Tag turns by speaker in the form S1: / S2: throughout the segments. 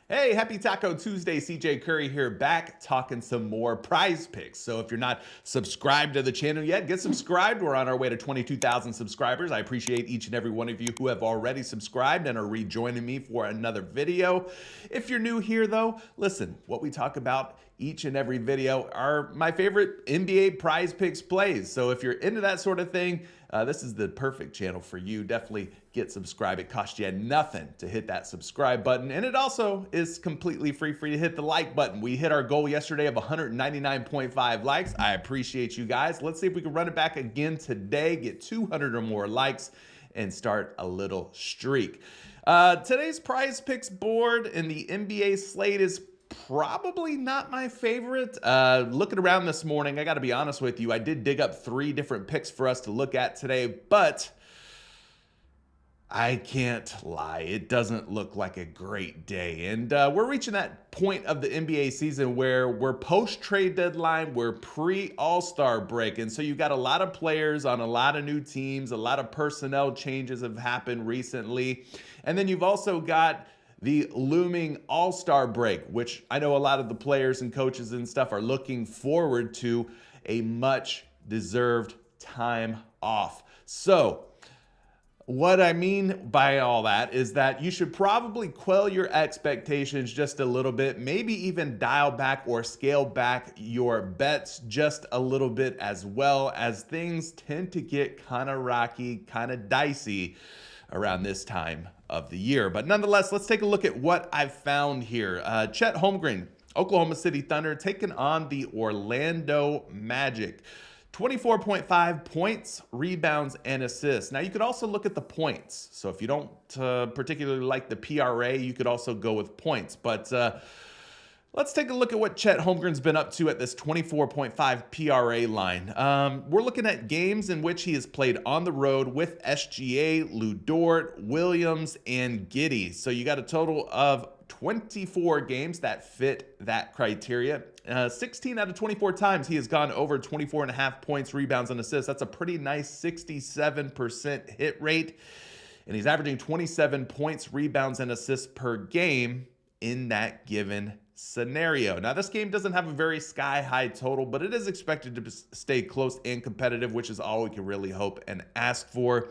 S1: Hey, happy Taco Tuesday. CJ Curry here, back talking some more prize picks. So if you're not subscribed to the channel yet, get subscribed. We're on our way to 22,000 subscribers. I appreciate each and every one of you who have already subscribed and are rejoining me for another video. If you're new here though, listen, what we talk about each and every video are my favorite NBA prize picks plays. So if you're into that sort of thing, this is the perfect channel for you. Definitely get subscribed. It costs you nothing to hit that subscribe button. And it also is completely free for you to hit the like button. We hit our goal yesterday of 199.5 likes. I appreciate you guys. Let's see if we can run it back again today, get 200 or more likes, and start a little streak. Today's prize picks board in the NBA slate is probably not my favorite. Looking around this morning, I got to be honest with you, I did dig up 3 different picks for us to look at today, but I can't lie, it doesn't look like a great day. And we're reaching that point of the NBA season where we're post-trade deadline, we're pre-All-Star break. And so you got a lot of players on a lot of new teams, a lot of personnel changes have happened recently. And then you've also got the looming All-Star break, which I know a lot of the players and coaches and stuff are looking forward to a much deserved time off. So what I mean by all that is that you should probably quell your expectations just a little bit, maybe even dial back or scale back your bets just a little bit, as well, as things tend to get kind of rocky, kind of dicey around this time of the year. But nonetheless, let's take a look at what I've found here. Chet Holmgren, Oklahoma City Thunder, taking on the Orlando Magic. 24.5 points, rebounds, and assists. Now, you could also look at the points. So if you don't particularly like the PRA, you could also go with points. But let's take a look at what Chet Holmgren's been up to at this 24.5 PRA line. We're looking at games in which he has played on the road with SGA, Lou Dort, Williams, and Giddey. So you got a total of 24 games that fit that criteria. 16 out of 24 times he has gone over 24.5 points, rebounds, and assists. That's a pretty nice 67% hit rate. And he's averaging 27 points, rebounds, and assists per game in that given scenario. Now, this game doesn't have a very sky-high total, but it is expected to stay close and competitive, which is all we can really hope and ask for.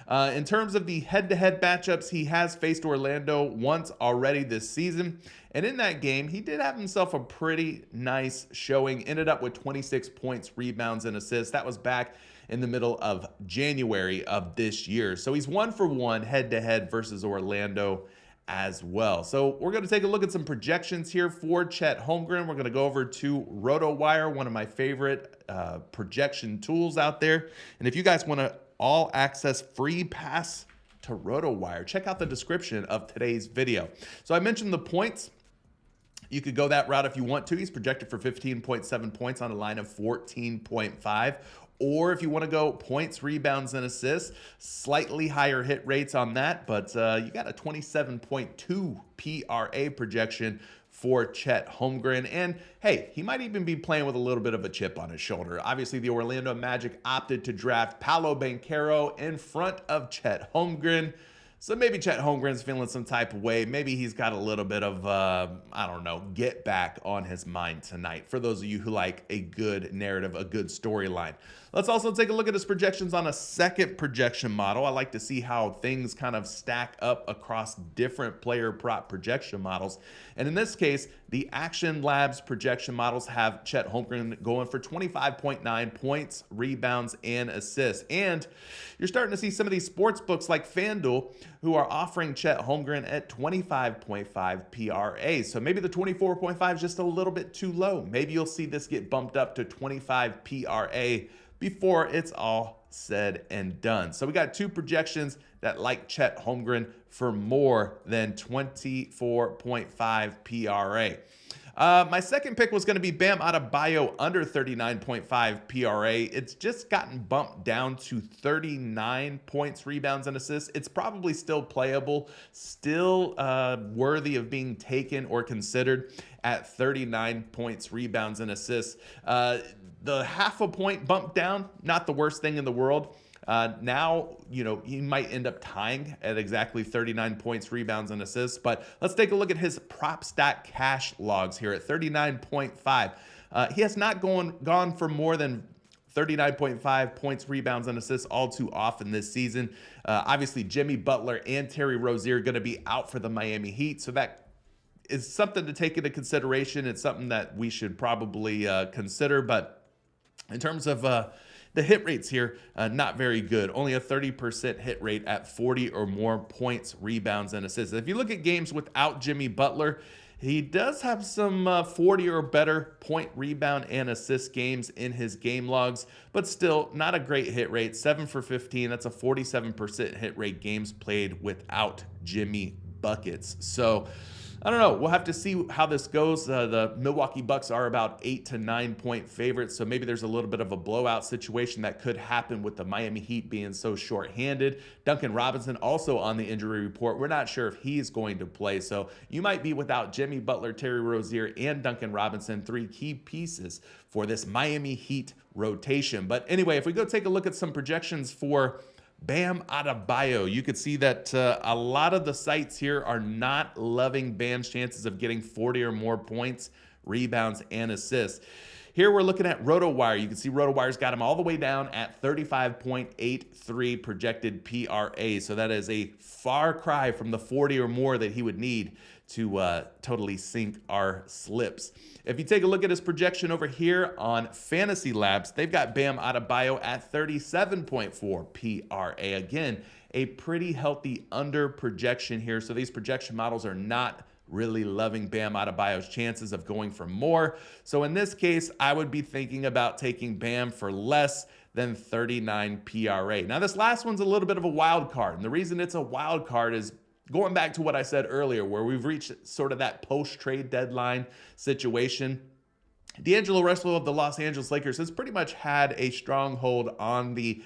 S1: In terms of the head-to-head matchups, he has faced Orlando once already this season. And in that game, he did have himself a pretty nice showing. Ended up with 26 points, rebounds, and assists. That was back in the middle of January of this year. So he's 1-for-1 head-to-head versus Orlando as well. So we're going to take a look at some projections here for Chet Holmgren. We're going to go over to RotoWire, one of my favorite projection tools out there. And if you guys want to all access free pass to RotoWire, check out the description of today's video. So I mentioned the points. You could go that route if you want to. He's projected for 15.7 points on a line of 14.5. Or if you want to go points, rebounds, and assists, slightly higher hit rates on that, but you got a 27.2 PRA projection for Chet Holmgren. And hey, he might even be playing with a little bit of a chip on his shoulder. Obviously, the Orlando Magic opted to draft Paolo Banchero in front of Chet Holmgren. So maybe Chet Holmgren's feeling some type of way. Maybe he's got a little bit of, I don't know, get back on his mind tonight. For those of you who like a good narrative, a good storyline. Let's also take a look at his projections on a second projection model. I like to see how things kind of stack up across different player prop projection models. And in this case, the Action Labs projection models have Chet Holmgren going for 25.9 points, rebounds, and assists. And you're starting to see some of these sports books like FanDuel who are offering Chet Holmgren at 25.5 PRA. So maybe the 24.5 is just a little bit too low. Maybe you'll see this get bumped up to 25 PRA before it's all said and done. So we got 2 projections that like Chet Holmgren for more than 24.5 PRA. My second pick was going to be Bam Adebayo under 39.5 PRA. It's just gotten bumped down to 39 points, rebounds, and assists. It's probably still playable, still worthy of being taken or considered at 39 points, rebounds, and assists. The half a point bump down, not the worst thing in the world. Now, he might end up tying at exactly 39 points, rebounds, and assists. But let's take a look at his prop stat cash logs here at 39.5. He has not gone for more than 39.5 points, rebounds, and assists all too often this season. Obviously, Jimmy Butler and Terry Rozier are going to be out for the Miami Heat, so that is something to take into consideration. It's something that we should probably consider, but in terms of the hit rates here, not very good. Only a 30% hit rate at 40 or more points, rebounds, and assists. If you look at games without Jimmy Butler, he does have some 40 or better point, rebound, and assist games in his game logs, but still not a great hit rate. 7 for 15. That's a 47% hit rate games played without Jimmy Buckets. So I don't know. We'll have to see how this goes. The Milwaukee Bucks are about 8 to 9 point favorites, so maybe there's a little bit of a blowout situation that could happen with the Miami Heat being so shorthanded. Duncan Robinson also on the injury report. We're not sure if he's going to play, so you might be without Jimmy Butler, Terry Rozier, and Duncan Robinson, 3 key pieces for this Miami Heat rotation. But anyway, if we go take a look at some projections for Bam Adebayo, you could see that a lot of the sites here are not loving Bam's chances of getting 40 or more points, rebounds, and assists. Here we're looking at RotoWire. You can see RotoWire's got him all the way down at 35.83 projected PRA. So that is a far cry from the 40 or more that he would need to totally sink our slips. If you take a look at his projection over here on Fantasy Labs, they've got Bam Adebayo at 37.4 PRA. Again, a pretty healthy under projection here. So these projection models are not really loving Bam Adebayo's chances of going for more. So in this case, I would be thinking about taking Bam for less than 39 PRA. Now, this last one's a little bit of a wild card. And the reason it's a wild card is going back to what I said earlier, where we've reached sort of that post-trade deadline situation. D'Angelo Russell of the Los Angeles Lakers has pretty much had a stronghold on the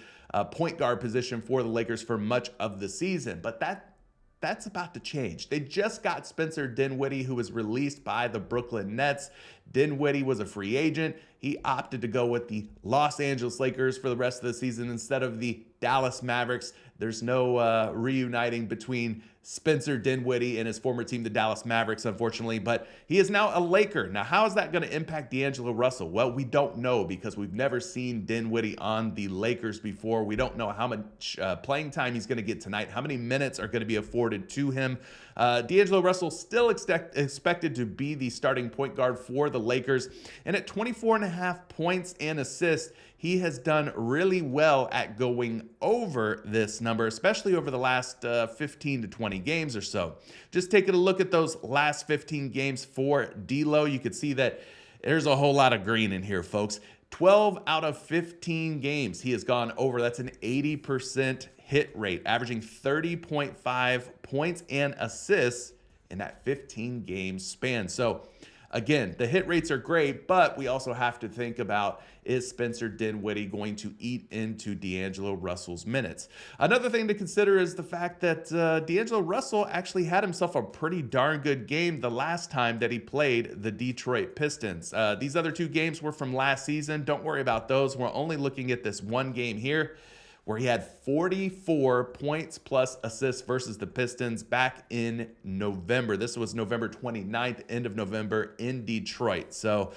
S1: point guard position for the Lakers for much of the season, but that's about to change. They just got Spencer Dinwiddie, who was released by the Brooklyn Nets. Dinwiddie was a free agent. He opted to go with the Los Angeles Lakers for the rest of the season instead of the Dallas Mavericks. There's no reuniting between Spencer Dinwiddie and his former team, the Dallas Mavericks, unfortunately, but he is now a Laker. Now, how is that going to impact D'Angelo Russell? Well, we don't know because we've never seen Dinwiddie on the Lakers before. We don't know how much playing time he's going to get tonight, how many minutes are going to be afforded to him. D'Angelo Russell still expected to be the starting point guard for the Lakers, and at 24.5 points and assists, he has done really well at going over this number, especially over the last 15 to 20 games or so. Just taking a look at those last 15 games for D'Lo, you can see that there's a whole lot of green in here, folks. 12 out of 15 games he has gone over. That's an 80% hit rate, averaging 30.5 points and assists in that 15-game span. So again, the hit rates are great, but we also have to think about, is Spencer Dinwiddie going to eat into D'Angelo Russell's minutes? Another thing to consider is the fact that D'Angelo Russell actually had himself a pretty darn good game the last time that he played the Detroit Pistons. These other 2 games were from last season. Don't worry about those. We're only looking at this one game here, where he had 44 points plus assists versus the Pistons back in November. This was November 29th, end of November in Detroit. So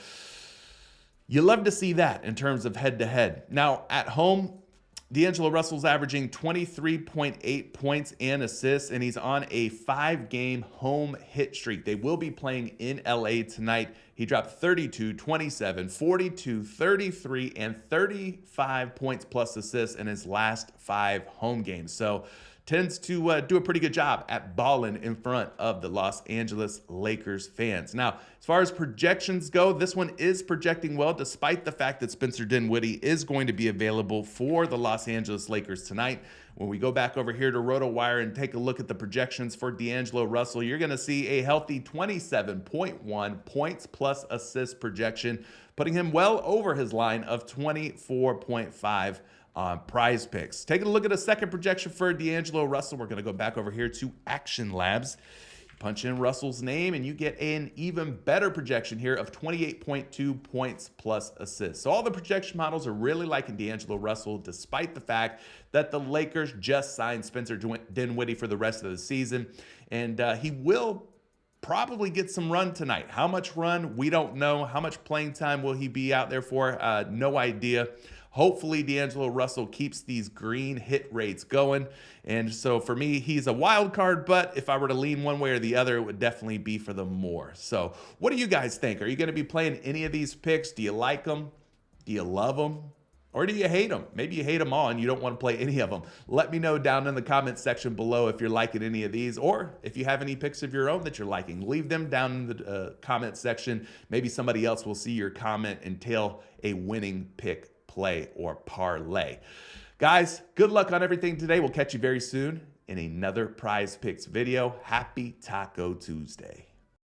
S1: you love to see that in terms of head-to-head. Now, at home, D'Angelo Russell's averaging 23.8 points and assists, and he's on a 5-game home hit streak. They will be playing in LA tonight. He dropped 32, 27, 42, 33, and 35 points plus assists in his last 5 home games. So tends to do a pretty good job at balling in front of the Los Angeles Lakers fans. Now, as far as projections go, this one is projecting well, despite the fact that Spencer Dinwiddie is going to be available for the Los Angeles Lakers tonight. When we go back over here to RotoWire and take a look at the projections for D'Angelo Russell, you're going to see a healthy 27.1 points plus assist projection, putting him well over his line of 24.5 on PrizePicks. Taking a look at a second projection for D'Angelo Russell, we're going to go back over here to Action Labs. punch in Russell's name, and you get an even better projection here of 28.2 points plus assists. So all the projection models are really liking D'Angelo Russell, despite the fact that the Lakers just signed Spencer Dinwiddie for the rest of the season. And he will probably get some run tonight. How much run? We don't know. How much playing time will he be out there for? No idea. Hopefully, D'Angelo Russell keeps these green hit rates going. And so for me, he's a wild card, but if I were to lean one way or the other, it would definitely be for the more. So what do you guys think? Are you going to be playing any of these picks? Do you like them? Do you love them? Or do you hate them? Maybe you hate them all and you don't want to play any of them. Let me know down in the comment section below if you're liking any of these, or if you have any picks of your own that you're liking. Leave them down in the comment section. Maybe somebody else will see your comment and tell a winning pick, play, or parlay. Guys, good luck on everything today. We'll catch you very soon in another PrizePicks video. Happy Taco Tuesday.